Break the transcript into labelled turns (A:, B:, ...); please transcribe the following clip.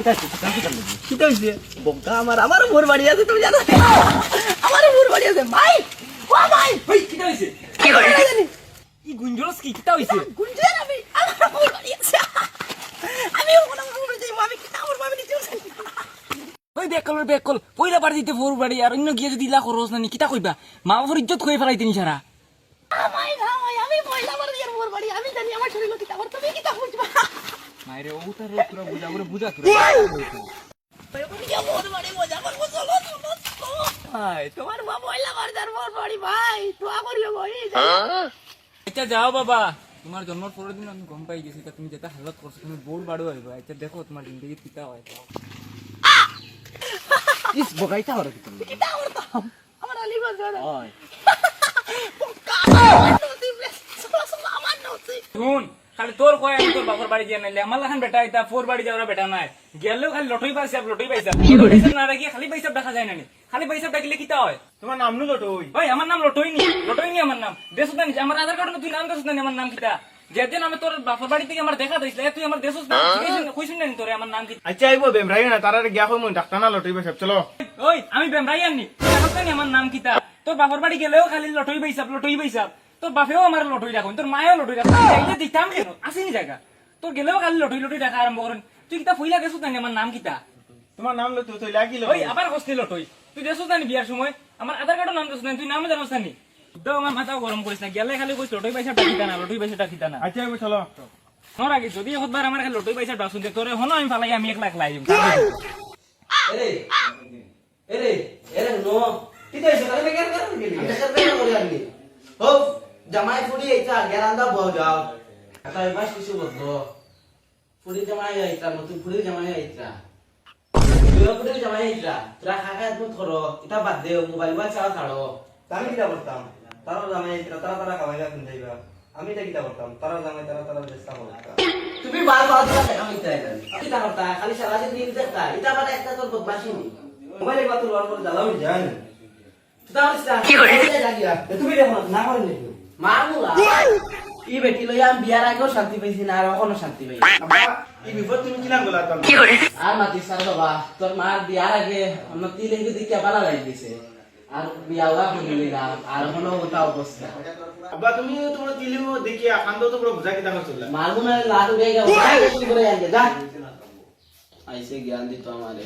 A: কিটা হইছে বগা আমার মোর বাড়ি আছে তুমি জানো আমার মোর বাড়ি আছে ভাই ও ভাই
B: ওই কিটা হইছে
A: কি করে জানি
B: ই গুঞ্জরস কি কিটা হইছে
A: গুঞ্জন আমি আমার মোর বাড়ি আছে আমি ওখানে মোর যাই আমি কিটা মোর বাড়ি নিতে যাই
B: ওই বেকল পয়লা বাড়ি দিতে ফোর বাড়ি আর অন্য গিয়ে যদি ইলা খরচ না কিটা কইবা মা বাবার ইজ্জত কই ফেলাইতেনি সারা
A: আমাই না আমি পয়লা বাড়ি আর মোর বাড়ি আমি জানি আমার শরীর কিটা আর তুমি কিটা বুঝবা
B: মাইরে ওটার পুরো বুঝা তোরা
A: মোর বাড়ি মজা করবো চলো
B: ভাই
A: তোমার মা পয়লা বাড়ি আর মোর বাড়ি ভাই দোয়া করিও ভাই
B: আচ্ছা যাও বাবা তোমার জন্মের পরের দিন আমি গম পাই গেছি তা তুমি যেটা হালত করছো তুমি বোর বাড়ো হইবা আচ্ছা দেখো তোমার জিন্দগি কিটা হয় ইস বগাইতা হরে
A: কিটা করতাম আমার আলী বাজার
B: হয়
A: আমার নসিব
B: শুন খালি তোর কয় আমি তোর বাবার বাড়ি দিয়ে নাইলে আমার লাখান বেটা এটা ফোর বাড়ি যাওয়ার বেটা নাই গেলেও খালি লটই পাইছে না রাখি খালি পয়সা দেখা যায় না খালি পয়সা ডাকলে কিটা হয়
C: তোমার নাম নো লটই
B: ওই আমার নাম লটইনি আমার নাম দেশত না আমার আধার কার্ড তুই নাম দেশত না আমার নাম কিটা যেদিন আমি তোর বাবার বাড়ি থেকে আমার দেখা দিয়েছিল তুই আমার দেশত না কইছিস না তোরে আমার নাম কি
C: আচ্ছা আইবো বেমরাই না তারারে গিয়া কই মই ডাক্তার না লটই বসে চলো
B: ওই আমি বেমরাই আননি জানি আমার নাম কিটা তোর বাবার বাড়ি গেলেও খালি লটই বাইসাব তোর বাপেও আমার লটই রাখুন তোর মায়েও লটই রাখুন চাইলে দিতাম কেন আসেনি জায়গা তোর গেলেও খালি লটই দেখা আরম্ভ করেন তুই কিতা ফইলা গেছিস না আমার নাম কিতা
C: তোমার নাম লটই তুই লাগিল
B: ওই আবার কষ্ট লটই তুই দেশত জানি বিয়ার সময় আমার আধার কার্ডের নাম দেশ না তুই নামও জানোস না দাও আমার মাথাও গরম করিস না গেলে খালি কইস লটই পয়সা টাকিতা না
C: আচ্ছা আইবো চলো
B: নর আগে যদি একবার আমার খালি লটই পয়সা ডাসুন দে তোরে হনো আমি ফালাই আমি 1 লাখ লাই দিম
A: এরে নো কিটা হইছে তাহলে কেন গেলি দেখা বের করে আনলি ও জামাই ফুড়ি এইটা গেরান্দা বউ যাও তাই মাস কিছু বলতো ফুড়ি জামাই আইতা নতুন ফুড়ি জামাই আইতা তুই ফুড়ি জামাই আইতা তোরা খাকা তো ধরো এটা বাদ দে মোবাইল ছাড়ো
D: আমি কিটা করতাম তারা জামাই তারা খাওয়াইলা কোন যাইবা আমি এটা কিটা করতাম তারা জামাই তারা চেষ্টা করতাম
A: তুমি বারবার দেখা মিটাই না কিটা করতা খালি সারা দিন দেখতা এটা মানে একটা তোর বদমাশি নি
D: মোবাইল একবার তো লোয়ার করে জ্বালাও জান
A: তুমি দেখো না করে দেখো মারমুলা ই বেটি লইয়া আমি বিয়ার আগেও শান্তি পাইছি না আর এখনো শান্তি পাই
C: আব্বা এই বিপদ তুমি কিনা গলা তো
A: আর মাতি সার বাবা তোর মার বিয়ার আগে আমরা তিলে দিকে বালা লাগ দিছে আর বিয়া হওয়া হইলি না আর এখনো ওটা অবস্থা
C: আব্বা তুমি তোমরা দিলিও দেখি আখান্দ তো পুরো বুঝা কিটা করছলা
A: মারমুনা লাডু দিয়ে গেল করে আনকে যা আইসে জ্ঞান দিত আমারে